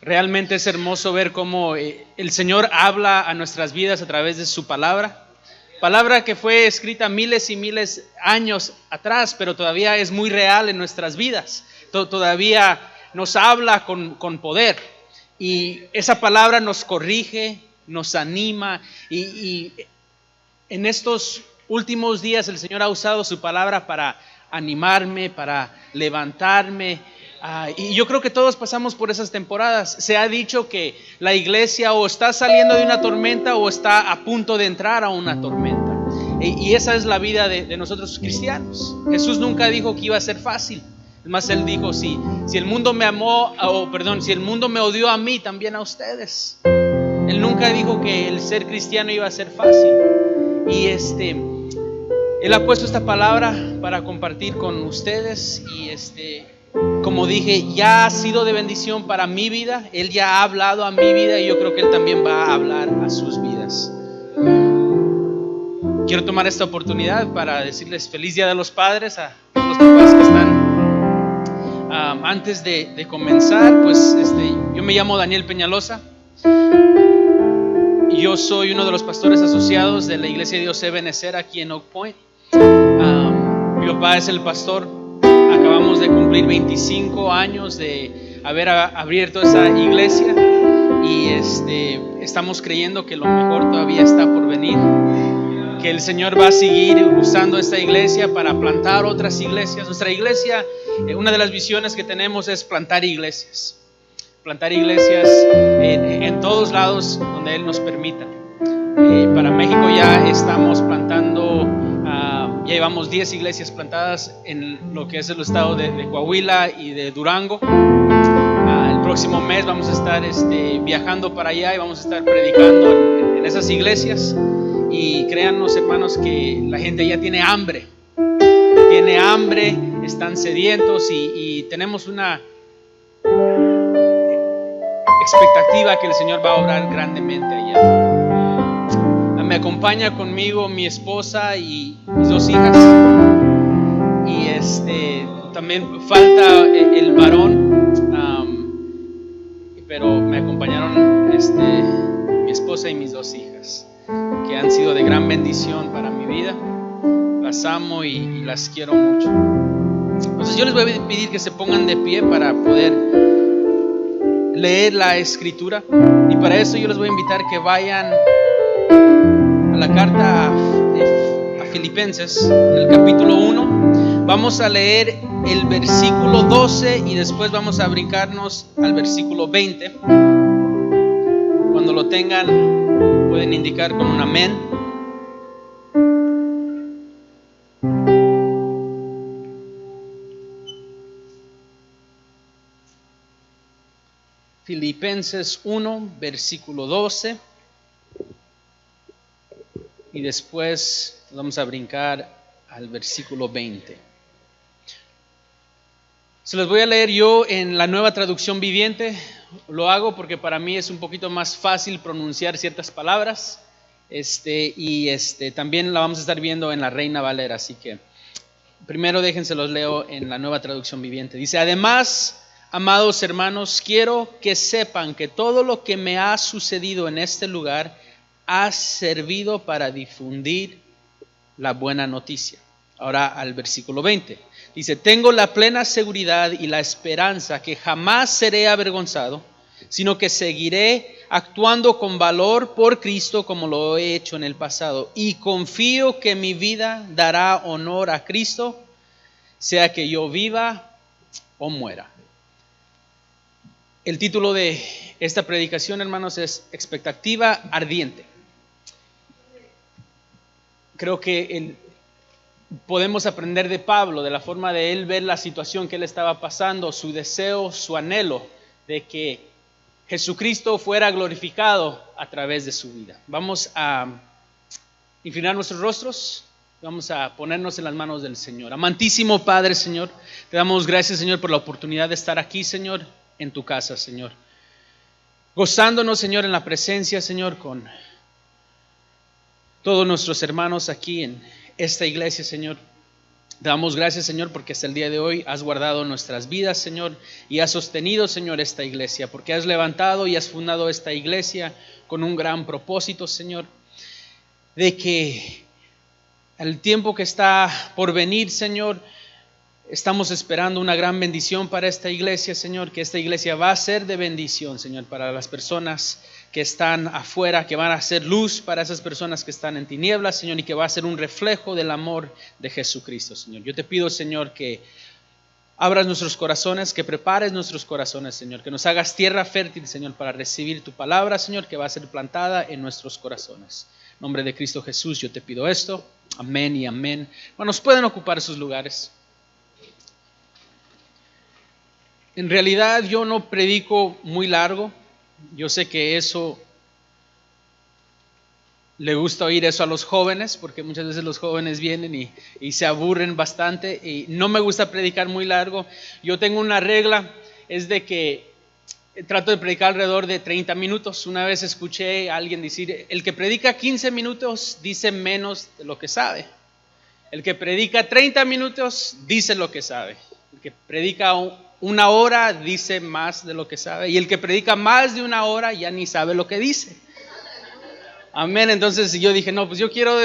Realmente es hermoso ver cómo el Señor habla a nuestras vidas a través de su palabra. Palabra que fue escrita miles y miles años atrás, pero todavía es muy real en nuestras vidas. Todavía nos habla con poder. Y esa palabra nos corrige, nos anima. Y en estos últimos días el Señor ha usado su palabra para animarme, para levantarme. Y yo creo que todos pasamos por esas temporadas. Se ha dicho que la iglesia o está saliendo de una tormenta o está a punto de entrar a una tormenta. Y esa es la vida de nosotros cristianos. Jesús nunca dijo que iba a ser fácil. Es más, Él dijo, si el mundo me amó, si el mundo me odió a mí, también a ustedes. Él nunca dijo que el ser cristiano iba a ser fácil. Y Él ha puesto esta palabra para compartir con ustedes y como dije, ya ha sido de bendición para mi vida. Él ya ha hablado a mi vida y yo creo que Él también va a hablar a sus vidas. Quiero tomar esta oportunidad para decirles feliz Día de los Padres a todos los papás que están. Antes de comenzar, pues yo me llamo Daniel Peñalosa. Yo soy uno de los pastores asociados de la Iglesia de Dios Ebenezer aquí en Oak Point. Mi papá es el pastor. Acabamos de cumplir 25 años de haber abierto esa iglesia y estamos creyendo que lo mejor todavía está por venir, que el Señor va a seguir usando esta iglesia para plantar otras iglesias. Nuestra iglesia, una de las visiones que tenemos es plantar iglesias en todos lados donde Él nos permita. Para México ya estamos plantando, ya llevamos 10 iglesias plantadas en lo que es el estado de Coahuila y de Durango. El próximo mes vamos a estar viajando para allá y vamos a estar predicando en esas iglesias. Y créannos, hermanos, que la gente ya tiene hambre, están sedientos y tenemos una expectativa que el Señor va a obrar grandemente allá. Me acompaña conmigo mi esposa y mis 2 hijas. Y también falta el varón, pero me acompañaron mi esposa y mis 2 hijas, que han sido de gran bendición para mi vida. Las amo y las quiero mucho. Entonces yo les voy a pedir que se pongan de pie para poder leer la escritura. Y para eso yo les voy a invitar que vayan a la carta a Filipenses, en el capítulo 1. Vamos a leer el versículo 12 y después vamos a brincarnos al versículo 20. Cuando lo tengan, pueden indicar con un amén. Filipenses 1, versículo 12. Y después vamos a brincar al versículo 20. Se los voy a leer yo en la Nueva Traducción Viviente. Lo hago porque para mí es un poquito más fácil pronunciar ciertas palabras. También la vamos a estar viendo en la Reina Valera. Así que primero déjense los leo en la Nueva Traducción Viviente. Dice: además, amados hermanos, quiero que sepan que todo lo que me ha sucedido en este lugar ha servido para difundir la buena noticia. Ahora al versículo 20. Dice: tengo la plena seguridad y la esperanza que jamás seré avergonzado, sino que seguiré actuando con valor por Cristo como lo he hecho en el pasado. Y confío que mi vida dará honor a Cristo, sea que yo viva o muera. El título de esta predicación, hermanos, es Expectativa Ardiente. Creo que podemos aprender de Pablo, de la forma de él ver la situación que él estaba pasando, su deseo, su anhelo de que Jesucristo fuera glorificado a través de su vida. Vamos a inclinar nuestros rostros, vamos a ponernos en las manos del Señor. Amantísimo Padre, Señor, te damos gracias, Señor, por la oportunidad de estar aquí, Señor, en tu casa, Señor. Gozándonos, Señor, en la presencia, Señor, con todos nuestros hermanos aquí en esta iglesia, Señor. Damos gracias, Señor, porque hasta el día de hoy has guardado nuestras vidas, Señor, y has sostenido, Señor, esta iglesia, porque has levantado y has fundado esta iglesia con un gran propósito, Señor, de que al tiempo que está por venir, Señor, estamos esperando una gran bendición para esta iglesia, Señor, que esta iglesia va a ser de bendición, Señor, para las personas que están afuera, que van a ser luz para esas personas que están en tinieblas, Señor, y que va a ser un reflejo del amor de Jesucristo, Señor. Yo te pido, Señor, que abras nuestros corazones, que prepares nuestros corazones, Señor, que nos hagas tierra fértil, Señor, para recibir tu palabra, Señor, que va a ser plantada en nuestros corazones. En nombre de Cristo Jesús, yo te pido esto. Amén y amén. Bueno, pueden ocupar sus lugares. En realidad yo no predico muy largo. Yo sé que eso le gusta oír eso a los jóvenes, porque muchas veces los jóvenes vienen y se aburren bastante, y no me gusta predicar muy largo. Yo tengo una regla, es de que trato de predicar alrededor de 30 minutos. Una vez escuché a alguien decir, el que predica 15 minutos dice menos de lo que sabe. El que predica 30 minutos dice lo que sabe. El que predica una hora dice más de lo que sabe. Y el que predica más de una hora ya ni sabe lo que dice. Amén. Entonces yo dije, no, pues yo quiero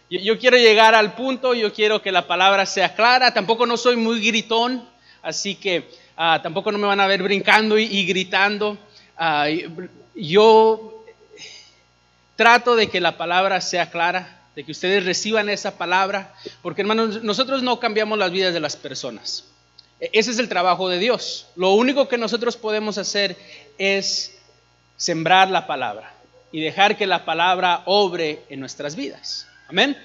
llegar al punto, yo quiero que la palabra sea clara. Tampoco no soy muy gritón, así que tampoco no me van a ver brincando y gritando. Yo trato de que la palabra sea clara, de que ustedes reciban esa palabra, porque hermanos, nosotros no cambiamos las vidas de las personas. Ese es el trabajo de Dios. Lo único que nosotros podemos hacer es sembrar la palabra y dejar que la palabra obre en nuestras vidas. Amén.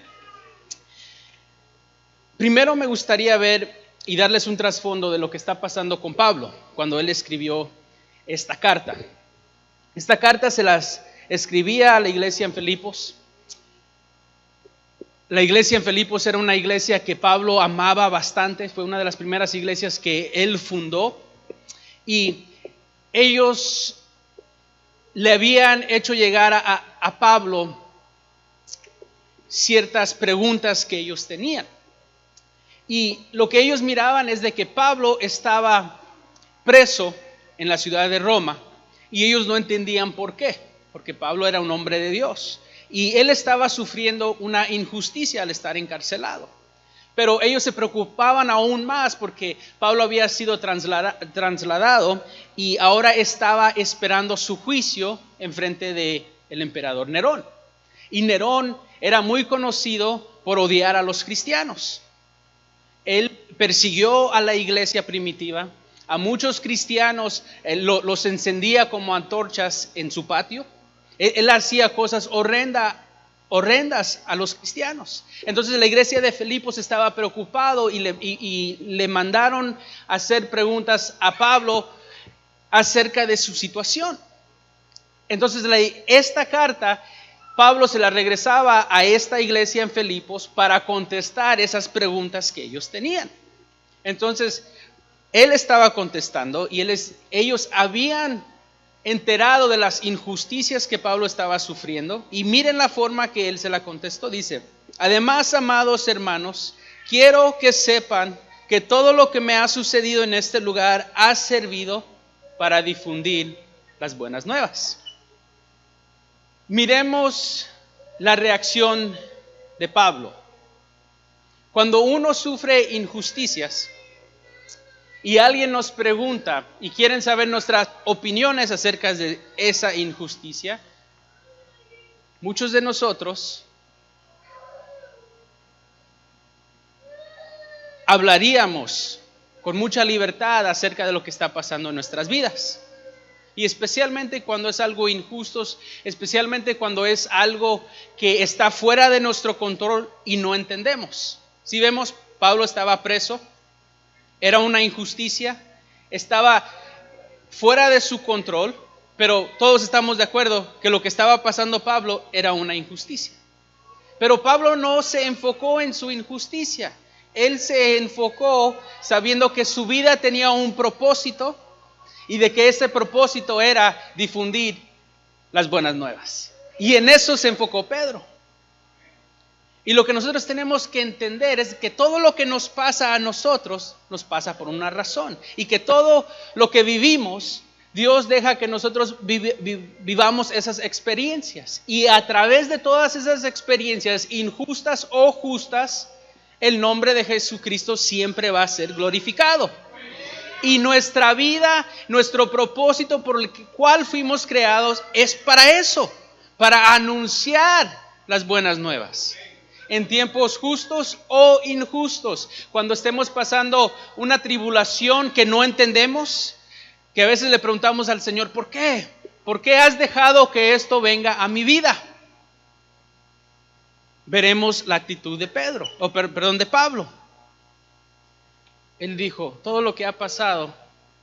Primero me gustaría ver y darles un trasfondo de lo que está pasando con Pablo cuando él escribió esta carta. Esta carta se las escribía a la iglesia en Filipos. La iglesia en Filipos era una iglesia que Pablo amaba bastante, fue una de las primeras iglesias que él fundó, y ellos le habían hecho llegar a Pablo ciertas preguntas que ellos tenían. Y lo que ellos miraban es de que Pablo estaba preso en la ciudad de Roma, y ellos no entendían por qué, porque Pablo era un hombre de Dios. Y él estaba sufriendo una injusticia al estar encarcelado. Pero ellos se preocupaban aún más porque Pablo había sido trasladado y ahora estaba esperando su juicio en frente del emperador Nerón. Y Nerón era muy conocido por odiar a los cristianos. Él persiguió a la iglesia primitiva. A muchos cristianos los encendía como antorchas en su patio. Él hacía cosas horrendas a los cristianos. Entonces la iglesia de Filipos estaba preocupado y le mandaron a hacer preguntas a Pablo acerca de su situación. Entonces esta carta Pablo se la regresaba a esta iglesia en Filipos para contestar esas preguntas que ellos tenían. Entonces él estaba contestando y ellos habían enterado de las injusticias que Pablo estaba sufriendo, y miren la forma que él se la contestó. Dice: además, amados hermanos, quiero que sepan que todo lo que me ha sucedido en este lugar ha servido para difundir las buenas nuevas. Miremos la reacción de Pablo. Cuando uno sufre injusticias y alguien nos pregunta y quieren saber nuestras opiniones acerca de esa injusticia, muchos de nosotros hablaríamos con mucha libertad acerca de lo que está pasando en nuestras vidas. Y especialmente cuando es algo injusto, especialmente cuando es algo que está fuera de nuestro control y no entendemos. Si vemos, Pablo estaba preso. Era una injusticia, estaba fuera de su control, pero todos estamos de acuerdo que lo que estaba pasando Pablo era una injusticia. Pero Pablo no se enfocó en su injusticia, él se enfocó sabiendo que su vida tenía un propósito y de que ese propósito era difundir las buenas nuevas. Y en eso se enfocó Pedro. Y lo que nosotros tenemos que entender es que todo lo que nos pasa a nosotros, nos pasa por una razón. Y que todo lo que vivimos, Dios deja que nosotros vivamos esas experiencias. Y a través de todas esas experiencias, injustas o justas, el nombre de Jesucristo siempre va a ser glorificado. Y nuestra vida, nuestro propósito por el cual fuimos creados es para eso, para anunciar las buenas nuevas. En tiempos justos o injustos, cuando estemos pasando una tribulación que no entendemos, que a veces le preguntamos al Señor, ¿por qué? ¿Por qué has dejado que esto venga a mi vida? Veremos la actitud de de Pablo. Él dijo, todo lo que ha pasado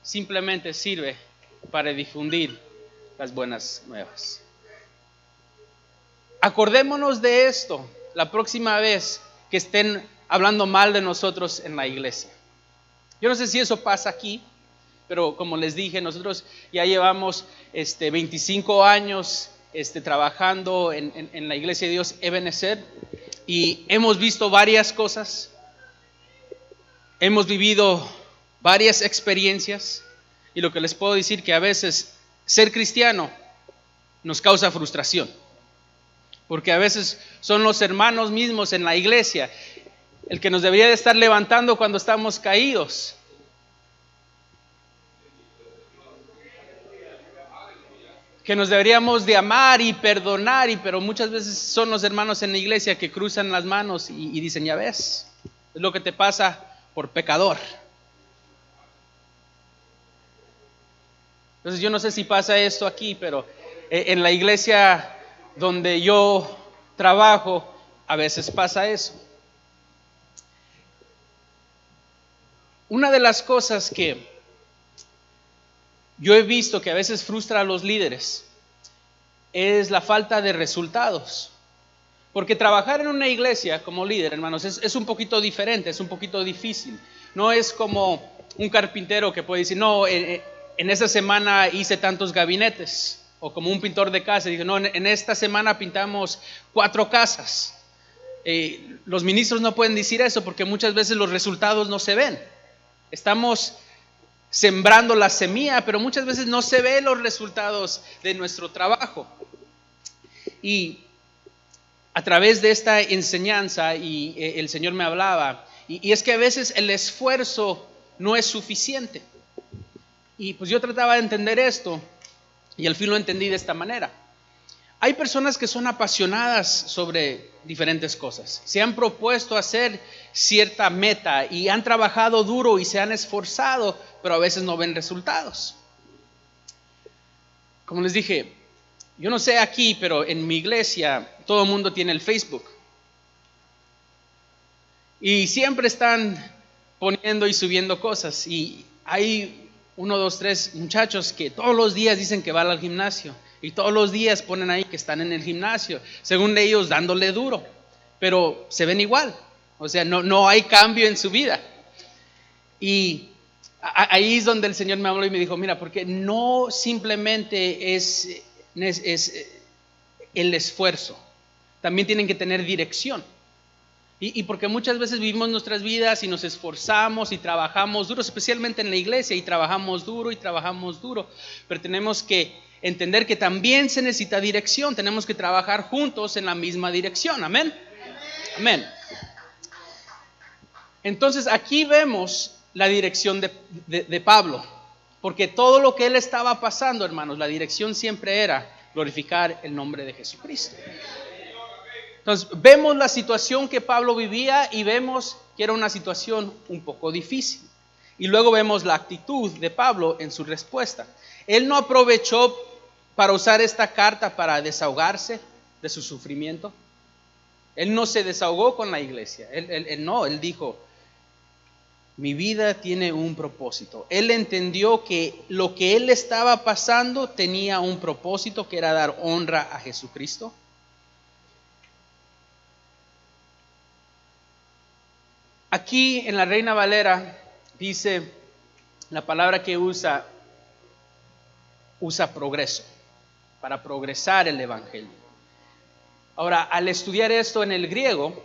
simplemente sirve para difundir las buenas nuevas. Acordémonos de esto la próxima vez que estén hablando mal de nosotros en la iglesia. Yo no sé si eso pasa aquí, pero como les dije, nosotros ya llevamos 25 años trabajando en la iglesia de Dios Ebenezer, y hemos visto varias cosas, hemos vivido varias experiencias, y lo que les puedo decir que a veces ser cristiano nos causa frustración. Porque a veces son los hermanos mismos en la iglesia el que nos debería de estar levantando cuando estamos caídos. Que nos deberíamos de amar y perdonar, pero muchas veces son los hermanos en la iglesia que cruzan las manos y dicen, ya ves, es lo que te pasa por pecador. Entonces yo no sé si pasa esto aquí, pero en la iglesia donde yo trabajo, a veces pasa eso. Una de las cosas que yo he visto que a veces frustra a los líderes es la falta de resultados. Porque trabajar en una iglesia como líder, hermanos, es un poquito diferente, es un poquito difícil. No es como un carpintero que puede decir, no, en esta semana hice tantos gabinetes. O como un pintor de casa, dice, no, en esta semana pintamos 4 casas. Los ministros no pueden decir eso porque muchas veces los resultados no se ven. Estamos sembrando la semilla, pero muchas veces no se ven los resultados de nuestro trabajo. Y a través de esta enseñanza, el Señor me hablaba, y es que a veces el esfuerzo no es suficiente. Y pues yo trataba de entender esto, y al fin lo entendí de esta manera. Hay personas que son apasionadas sobre diferentes cosas. Se han propuesto hacer cierta meta y han trabajado duro y se han esforzado, pero a veces no ven resultados. Como les dije, yo no sé aquí, pero en mi iglesia todo el mundo tiene el Facebook. Y siempre están poniendo y subiendo cosas. Y hay 1, 2, 3 muchachos que todos los días dicen que van al gimnasio y todos los días ponen ahí que están en el gimnasio, según ellos dándole duro, pero se ven igual, o sea, no hay cambio en su vida. Y ahí es donde el Señor me habló y me dijo, mira, porque no simplemente es el esfuerzo, también tienen que tener dirección. Y porque muchas veces vivimos nuestras vidas y nos esforzamos y trabajamos duro, especialmente en la iglesia, y trabajamos duro, pero tenemos que entender que también se necesita dirección, tenemos que trabajar juntos en la misma dirección, amén. Amén. Entonces aquí vemos la dirección de Pablo, porque todo lo que él estaba pasando, hermanos, la dirección siempre era glorificar el nombre de Jesucristo. Entonces vemos la situación que Pablo vivía y vemos que era una situación un poco difícil. Y luego vemos la actitud de Pablo en su respuesta. Él no aprovechó para usar esta carta para desahogarse de su sufrimiento. Él no se desahogó con la iglesia. Él dijo, mi vida tiene un propósito. Él entendió que lo que él estaba pasando tenía un propósito, que era dar honra a Jesucristo. Aquí en la Reina Valera dice, la palabra que usa progreso, para progresar el evangelio. Ahora, al estudiar esto en el griego,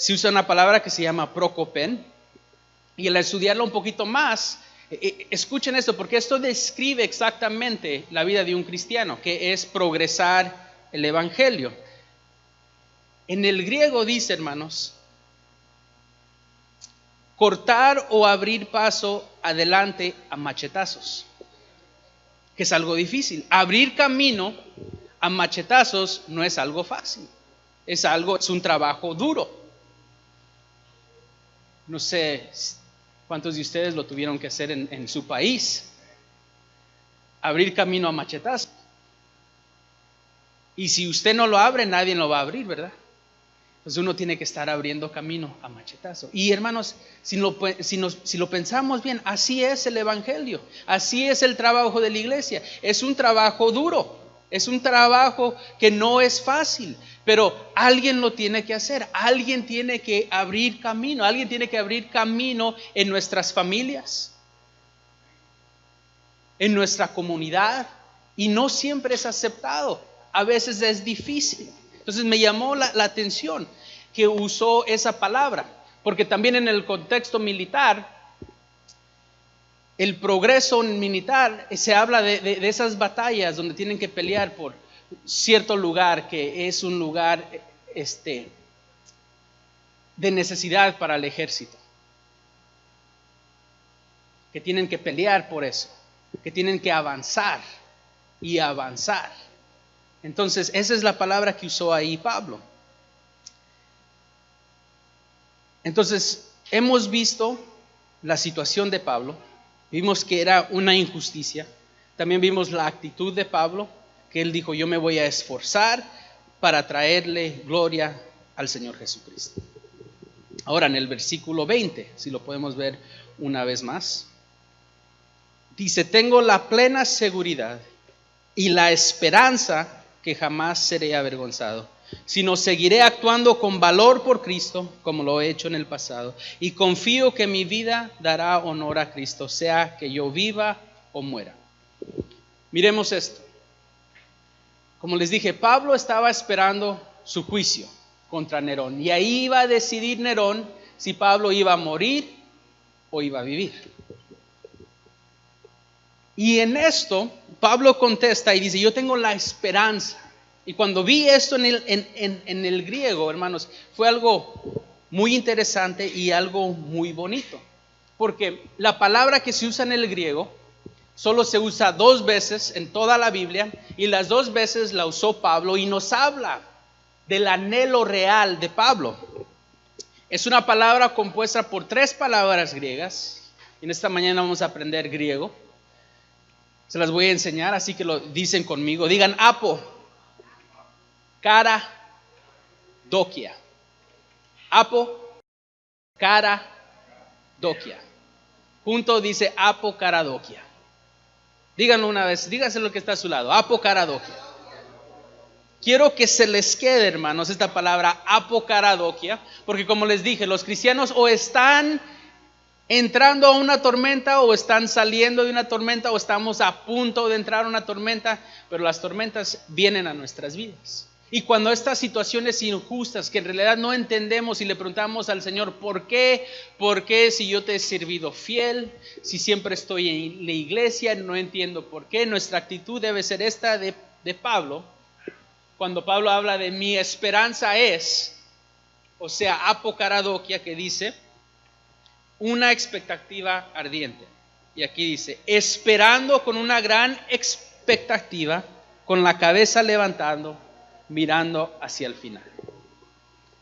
se usa una palabra que se llama procopen, y al estudiarlo un poquito más, escuchen esto, porque esto describe exactamente la vida de un cristiano, que es progresar el evangelio. En el griego dice, hermanos, cortar o abrir paso adelante a machetazos, que es algo difícil. Abrir camino a machetazos no es algo fácil, es un trabajo duro. No sé cuántos de ustedes lo tuvieron que hacer en su país, abrir camino a machetazos. Y si usted no lo abre, nadie lo va a abrir, ¿verdad? Entonces uno tiene que estar abriendo camino a machetazo. Y hermanos, si lo pensamos bien, así es el evangelio, así es el trabajo de la iglesia. Es un trabajo duro, es un trabajo que no es fácil, pero alguien lo tiene que hacer, alguien tiene que abrir camino, alguien tiene que abrir camino en nuestras familias, en nuestra comunidad, y no siempre es aceptado, a veces es difícil. Entonces me llamó la atención que usó esa palabra, porque también en el contexto militar, el progreso militar, se habla de esas batallas donde tienen que pelear por cierto lugar que es un lugar de necesidad para el ejército, que tienen que pelear por eso, que tienen que avanzar y avanzar. Entonces esa es la palabra que usó ahí Pablo. Entonces hemos visto la situación de Pablo, vimos que era una injusticia, también vimos la actitud de Pablo, que él dijo: yo me voy a esforzar para traerle gloria al Señor Jesucristo. Ahora en el versículo 20, si lo podemos ver una vez más, dice: tengo la plena seguridad y la esperanza que jamás seré avergonzado, sino seguiré actuando con valor por Cristo, como lo he hecho en el pasado, y confío que mi vida dará honor a Cristo, sea que yo viva o muera. Miremos esto. Como les dije, Pablo estaba esperando su juicio contra Nerón, y ahí iba a decidir Nerón si Pablo iba a morir o iba a vivir. Y en esto Pablo contesta y dice: yo tengo la esperanza. Y cuando vi esto en el griego, hermanos, fue algo muy interesante y algo muy bonito, porque la palabra que se usa en el griego solo se usa 2 veces en toda la Biblia, y las 2 veces la usó Pablo, y nos habla del anhelo real de Pablo. Es una palabra compuesta por 3 palabras griegas, y en esta mañana vamos a aprender griego. Se las voy a enseñar, así que lo dicen conmigo. Digan: apo, cara, dokia. Apo, cara, dokia. Junto dice apo, cara, dokia. Díganlo una vez, díganse lo que está a su lado. Apo, cara, dokia. Quiero que se les quede, hermanos, esta palabra apo, cara, dokia, porque como les dije, los cristianos o están entrando a una tormenta, o están saliendo de una tormenta, o estamos a punto de entrar a una tormenta, pero las tormentas vienen a nuestras vidas. Y cuando estas situaciones injustas que en realidad no entendemos y le preguntamos al Señor: ¿por qué? ¿Por qué si yo te he servido fiel? Si siempre estoy en la iglesia, no entiendo por qué. Nuestra actitud debe ser esta de Pablo. Cuando Pablo habla de mi esperanza es, o sea, apocaradoquia, que dice una expectativa ardiente. Y aquí dice: esperando con una gran expectativa, con la cabeza levantando, mirando hacia el final.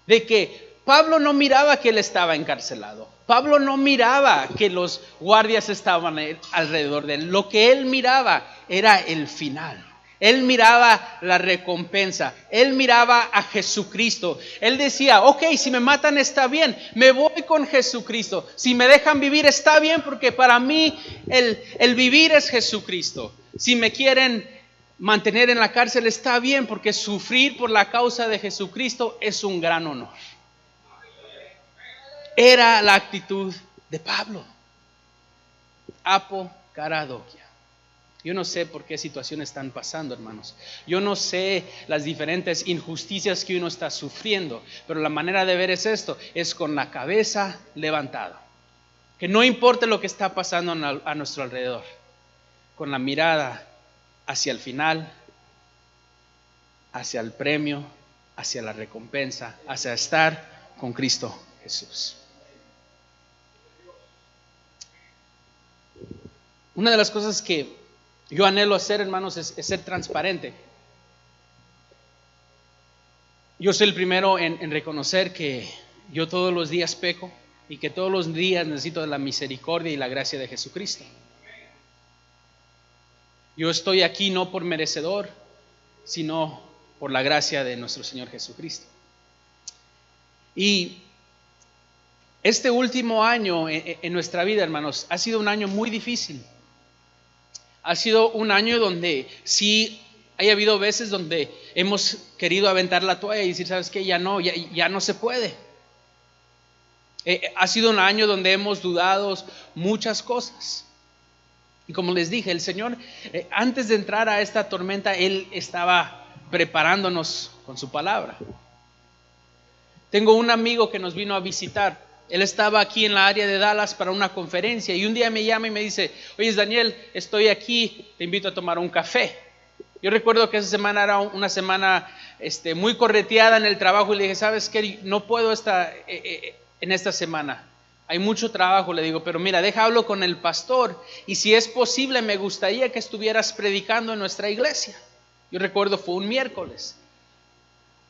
De que Pablo no miraba que él estaba encarcelado. Pablo no miraba que los guardias estaban alrededor de él. Lo que él miraba era el final. Él miraba la recompensa. Él miraba a Jesucristo. Él decía: ok, si me matan está bien, me voy con Jesucristo. Si me dejan vivir está bien, porque para mí el vivir es Jesucristo. Si me quieren mantener en la cárcel está bien, porque sufrir por la causa de Jesucristo es un gran honor. Era la actitud de Pablo. Apo, cara, dokia. Yo no sé por qué situaciones están pasando, hermanos. Yo no sé las diferentes injusticias que uno está sufriendo, pero la manera de ver es esto, es con la cabeza levantada. Que no importa lo que está pasando a nuestro alrededor, con la mirada hacia el final, hacia el premio, hacia la recompensa, hacia estar con Cristo Jesús. Una de las cosas que yo anhelo hacer, hermanos, es ser transparente. Yo soy el primero en reconocer que yo todos los días peco y que todos los días necesito de la misericordia y la gracia de Jesucristo. Yo estoy aquí no por merecedor, sino por la gracia de nuestro Señor Jesucristo. Y este último año en nuestra vida, hermanos, ha sido un año muy difícil. Ha sido un año donde sí hay habido veces donde hemos querido aventar la toalla y decir, ¿sabes qué? Ya no se puede. Ha sido un año donde hemos dudado muchas cosas. Y como les dije, el Señor, antes de entrar a esta tormenta, Él estaba preparándonos con su palabra. Tengo un amigo que nos vino a visitar. Él estaba aquí en la área de Dallas para una conferencia y un día me llama y me dice, oye Daniel, estoy aquí, te invito a tomar un café. Yo recuerdo que esa semana era una semana muy correteada en el trabajo y le dije, ¿sabes qué? No puedo estar en esta semana. Hay mucho trabajo, le digo, pero mira, hablo con el pastor y si es posible me gustaría que estuvieras predicando en nuestra iglesia. Yo recuerdo fue un miércoles.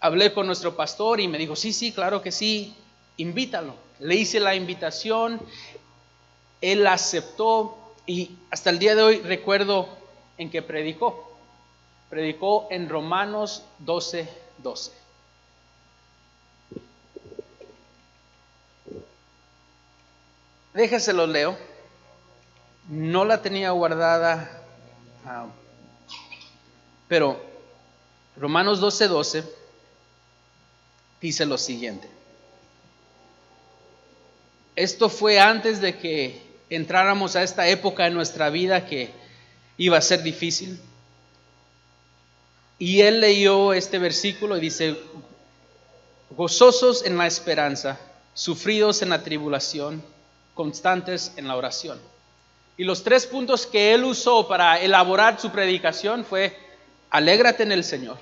Hablé con nuestro pastor y me dijo, sí, claro que sí, invítalo. Le hice la invitación, él la aceptó y hasta el día de hoy recuerdo en que predicó. Predicó en Romanos 12:12. Déjese lo leo. No la tenía guardada, pero Romanos 12:12 dice lo siguiente. Esto fue antes de que entráramos a esta época en nuestra vida que iba a ser difícil. Y él leyó este versículo y dice, gozosos en la esperanza, sufridos en la tribulación, constantes en la oración. Y los 3 puntos que él usó para elaborar su predicación fue, alégrate en el Señor.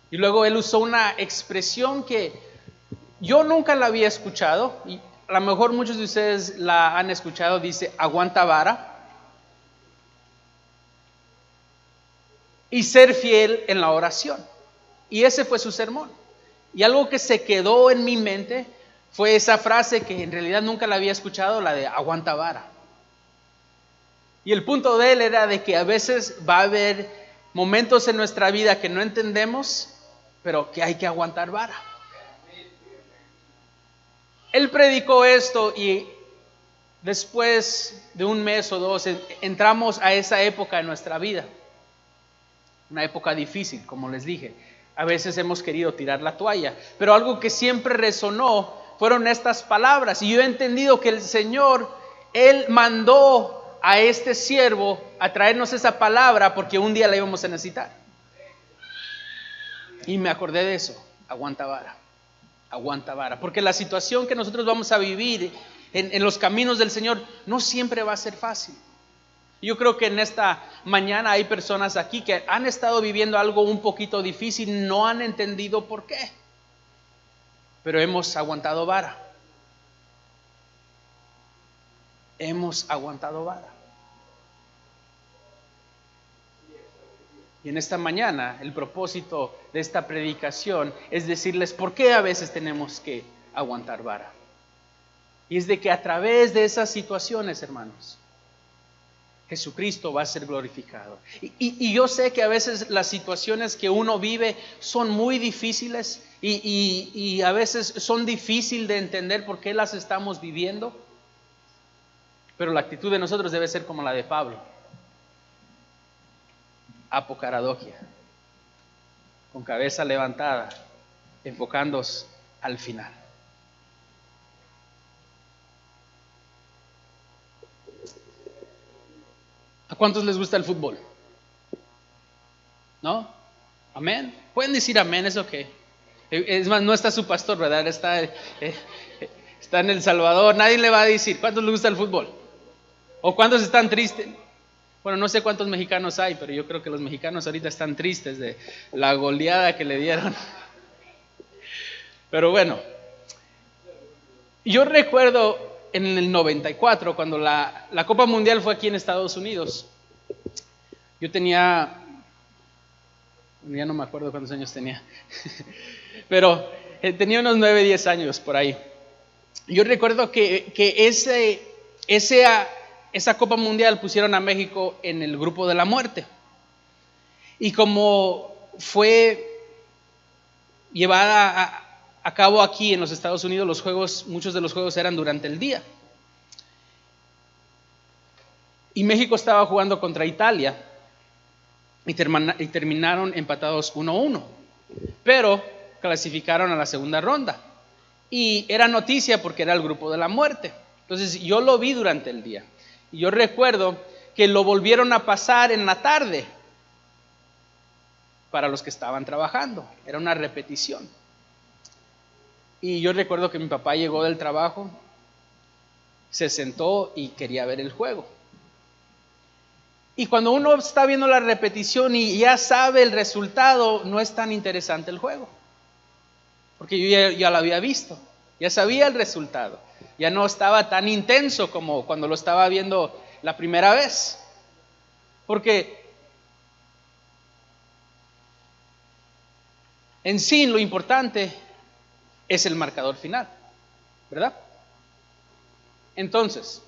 Y luego él usó una expresión que yo nunca la había escuchado, y a lo mejor muchos de ustedes la han escuchado, dice, aguanta vara. Y ser fiel en la oración. Y ese fue su sermón. Y algo que se quedó en mi mente fue esa frase que en realidad nunca la había escuchado, la de aguanta vara. Y el punto de él era de que a veces va a haber momentos en nuestra vida que no entendemos, pero que hay que aguantar vara. Él predicó esto y después de un mes o 2 entramos a esa época en nuestra vida. Una época difícil, como les dije. A veces hemos querido tirar la toalla, pero algo que siempre resonó fueron estas palabras. Y yo he entendido que el Señor, Él mandó a este siervo a traernos esa palabra porque un día la íbamos a necesitar. Y me acordé de eso, aguanta vara. Aguanta vara, porque la situación que nosotros vamos a vivir en los caminos del Señor no siempre va a ser fácil. Yo creo que en esta mañana hay personas aquí que han estado viviendo algo un poquito difícil, no han entendido por qué, pero hemos aguantado vara. Hemos aguantado vara. Y en esta mañana el propósito de esta predicación es decirles por qué a veces tenemos que aguantar vara. Y es de que a través de esas situaciones, hermanos, Jesucristo va a ser glorificado. Y yo sé que a veces las situaciones que uno vive son muy difíciles y a veces son difíciles de entender por qué las estamos viviendo. Pero la actitud de nosotros debe ser como la de Pablo. Apocaradoquia, con cabeza levantada, enfocándonos al final. cuántos les gusta el fútbol? ¿No? Amén. Pueden decir amén, es ok. Es más, no está su pastor, ¿verdad? Está en El Salvador. Nadie le va a decir cuántos les gusta el fútbol. O cuántos están tristes. Bueno, no sé cuántos mexicanos hay, pero yo creo que los mexicanos ahorita están tristes de la goleada que le dieron. Pero bueno, yo recuerdo en el 94, cuando la Copa Mundial fue aquí en Estados Unidos. Yo tenía, ya no me acuerdo cuántos años tenía, pero tenía unos 9, 10 años por ahí. Yo recuerdo que esa Copa Mundial pusieron a México en el grupo de la muerte. Y como fue llevada a cabo aquí en los Estados Unidos, los juegos, muchos de los juegos eran durante el día. Y México estaba jugando contra Italia y terminaron empatados 1-1. Pero clasificaron a la segunda ronda. Y era noticia porque era el grupo de la muerte. Entonces yo lo vi durante el día. Y yo recuerdo que lo volvieron a pasar en la tarde para los que estaban trabajando. Era una repetición. Y yo recuerdo que mi papá llegó del trabajo, se sentó y quería ver el juego. Y cuando uno está viendo la repetición y ya sabe el resultado, no es tan interesante el juego. Porque yo ya lo había visto, ya sabía el resultado. Ya no estaba tan intenso como cuando lo estaba viendo la primera vez. Porque en sí lo importante es el marcador final, ¿verdad? Entonces,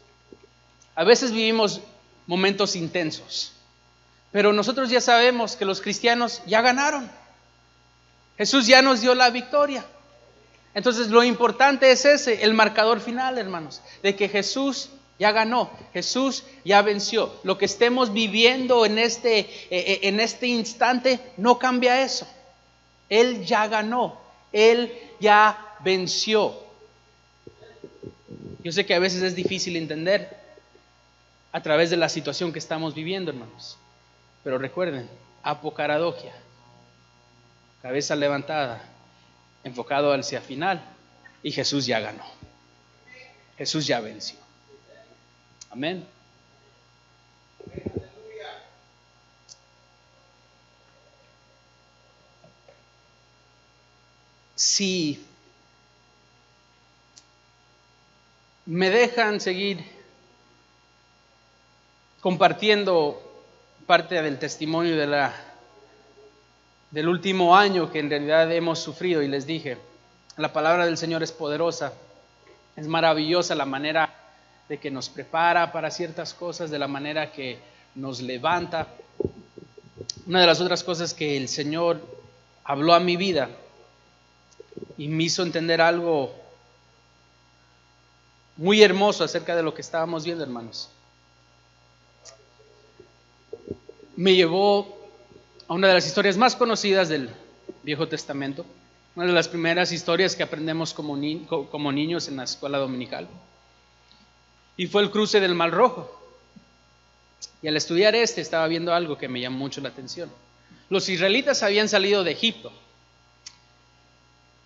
a veces vivimos momentos intensos, pero nosotros ya sabemos que los cristianos ya ganaron. Jesús ya nos dio la victoria. Entonces lo importante es el marcador final, hermanos, de que Jesús ya ganó, Jesús ya venció. Lo que estemos viviendo en este instante no cambia eso. Él ya ganó, Él ya venció. Yo sé que a veces es difícil entender a través de la situación que estamos viviendo, hermanos. Pero recuerden, apocaradokia, cabeza levantada, enfocado hacia el final, y Jesús ya ganó. Jesús ya venció. Amén. Si me dejan seguir compartiendo parte del testimonio del último año que en realidad hemos sufrido, y les dije, la palabra del Señor es poderosa, es maravillosa la manera de que nos prepara para ciertas cosas, de la manera que nos levanta. Una de las otras cosas que el Señor habló a mi vida y me hizo entender algo muy hermoso acerca de lo que estábamos viendo, hermanos. Me llevó a una de las historias más conocidas del Viejo Testamento, una de las primeras historias que aprendemos como niños en la escuela dominical, y fue el cruce del Mar Rojo. Y al estudiar estaba viendo algo que me llamó mucho la atención. Los israelitas habían salido de Egipto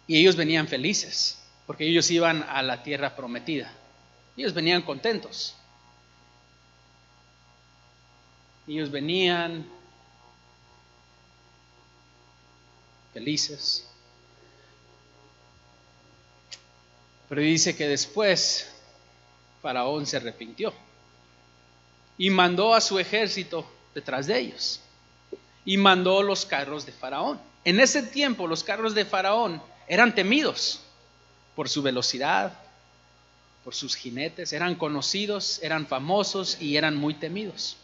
y ellos venían felices porque ellos iban a la tierra prometida. Ellos venían contentos. Ellos venían felices. Pero dice que después Faraón se arrepintió y mandó a su ejército detrás de ellos y mandó los carros de Faraón. En ese tiempo los carros de Faraón eran temidos por su velocidad, por sus jinetes, eran conocidos, eran famosos y eran muy temidos.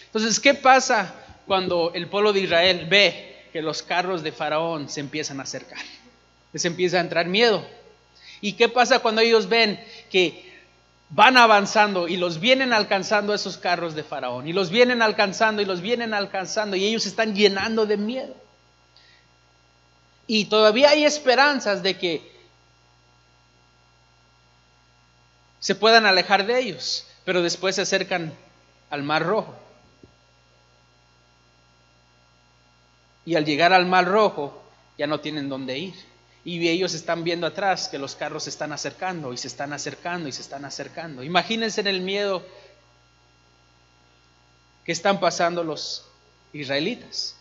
Entonces, ¿qué pasa cuando el pueblo de Israel ve que los carros de Faraón se empiezan a acercar? Les empieza a entrar miedo. ¿Y qué pasa cuando ellos ven que van avanzando y los vienen alcanzando esos carros de Faraón? Y los vienen alcanzando y los vienen alcanzando y ellos se están llenando de miedo. Y todavía hay esperanzas de que se puedan alejar de ellos, pero después se acercan al Mar Rojo. Y al llegar al Mar Rojo, ya no tienen dónde ir. Y ellos están viendo atrás que los carros se están acercando y se están acercando y se están acercando. Imagínense en el miedo que están pasando los israelitas.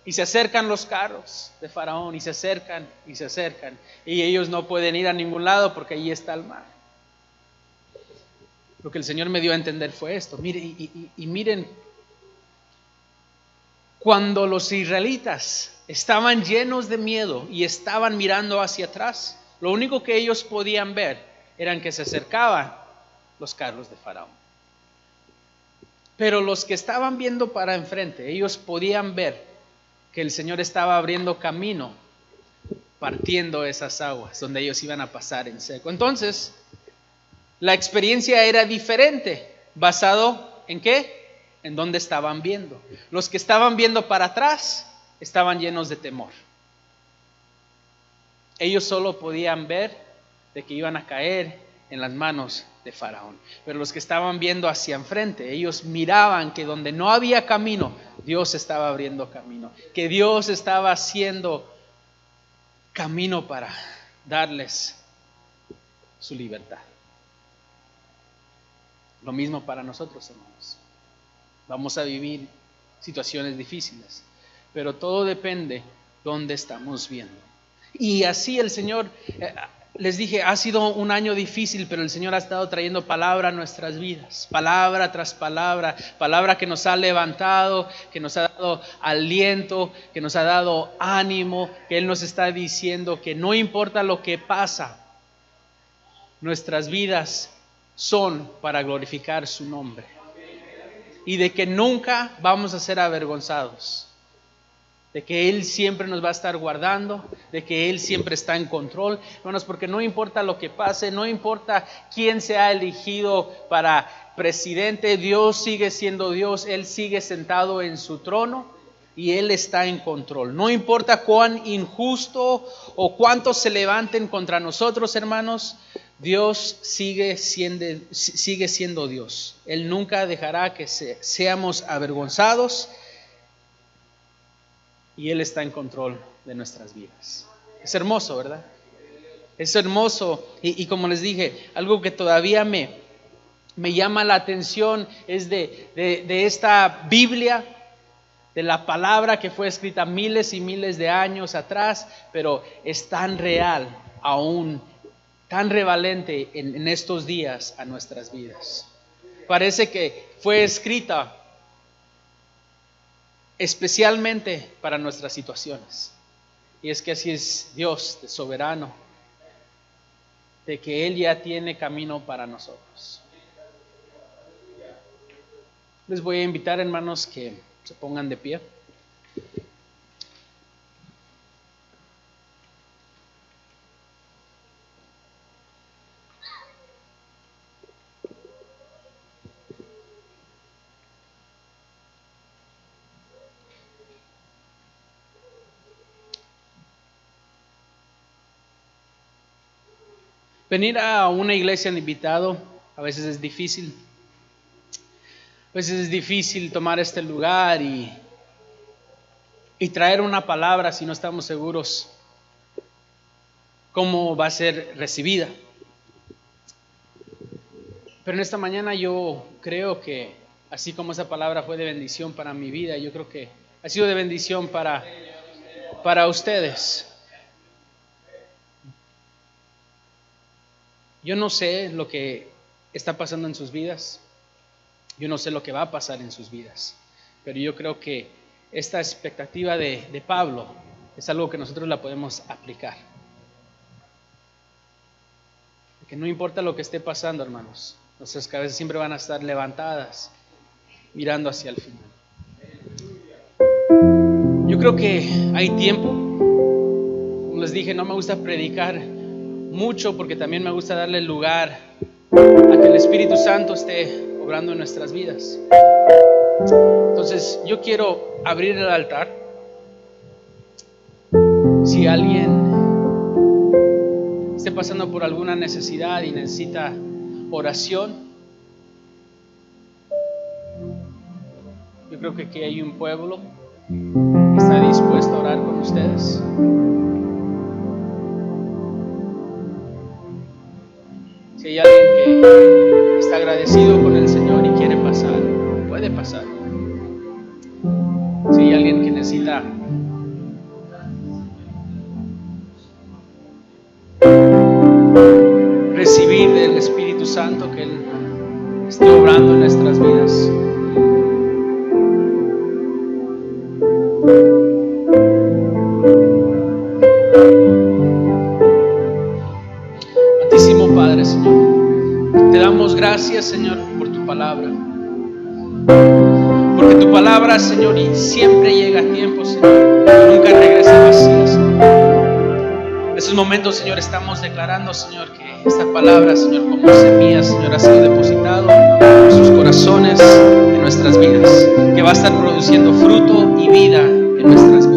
Y se acercan los carros de Faraón y se acercan y se acercan. Y ellos no pueden ir a ningún lado porque allí está el mar. Lo que el Señor me dio a entender fue esto. Miren, cuando los israelitas estaban llenos de miedo y estaban mirando hacia atrás, lo único que ellos podían ver eran que se acercaban los carros de Faraón. Pero los que estaban viendo para enfrente, ellos podían ver que el Señor estaba abriendo camino, partiendo esas aguas donde ellos iban a pasar en seco. Entonces, la experiencia era diferente, basado ¿en qué? En dónde estaban viendo. Los que estaban viendo para atrás estaban llenos de temor. Ellos solo podían ver de que iban a caer en las manos de Faraón. Pero los que estaban viendo hacia enfrente, ellos miraban que donde no había camino, Dios estaba abriendo camino. Que Dios estaba haciendo camino para darles su libertad. Lo mismo para nosotros, hermanos. Vamos a vivir situaciones difíciles, pero todo depende de dónde estamos viendo. Y así el Señor, les dije, ha sido un año difícil, pero el Señor ha estado trayendo palabra a nuestras vidas, palabra tras palabra, palabra que nos ha levantado, que nos ha dado aliento, que nos ha dado ánimo, que Él nos está diciendo que no importa lo que pasa, nuestras vidas son para glorificar su nombre. Y de que nunca vamos a ser avergonzados. De que Él siempre nos va a estar guardando, de que Él siempre está en control, hermanos, porque no importa lo que pase, no importa quién sea elegido para presidente, Dios sigue siendo Dios, Él sigue sentado en su trono y Él está en control. No importa cuán injusto o cuántos se levanten contra nosotros, hermanos, Dios sigue siendo Dios. Él nunca dejará que seamos avergonzados. Y Él está en control de nuestras vidas. Es hermoso, ¿verdad? Es hermoso. Y como les dije, algo que todavía me llama la atención es de esta Biblia, de la palabra que fue escrita miles y miles de años atrás, pero es tan real, aún tan revalente en estos días a nuestras vidas. Parece que fue escrita especialmente para nuestras situaciones. Y es que así es Dios, de soberano, de que Él ya tiene camino para nosotros. Les voy a invitar, hermanos, que se pongan de pie. Venir a una iglesia de invitado a veces es difícil. A veces es difícil tomar este lugar y traer una palabra si no estamos seguros cómo va a ser recibida. Pero en esta mañana yo creo que así como esa palabra fue de bendición para mi vida, yo creo que ha sido de bendición para ustedes. Yo no sé lo que está pasando en sus vidas, yo no sé lo que va a pasar en sus vidas, pero yo creo que esta expectativa de Pablo es algo que nosotros la podemos aplicar. Que no importa lo que esté pasando, hermanos, nuestras cabezas siempre van a estar levantadas, mirando hacia el final. Yo creo que hay tiempo, como les dije, no me gusta predicar mucho porque también me gusta darle lugar a que el Espíritu Santo esté obrando en nuestras vidas. Entonces yo quiero abrir el altar. Si alguien esté pasando por alguna necesidad y necesita oración, yo creo que aquí hay un pueblo está dispuesto a orar con ustedes. Si hay alguien que está agradecido con el Señor y quiere pasar, puede pasar. Si hay alguien que necesita recibir del Espíritu Santo, que Él esté obrando en nuestras vidas, Santísimo Padre, Señor, te damos gracias, Señor, por tu palabra, porque tu palabra, Señor, y siempre llega a tiempo, Señor, nunca regresa vacía, Señor. En estos momentos, Señor, estamos declarando, Señor, que esta palabra, Señor, como semilla, Señor, ha sido depositado en nuestros corazones, en nuestras vidas, que va a estar produciendo fruto y vida en nuestras vidas.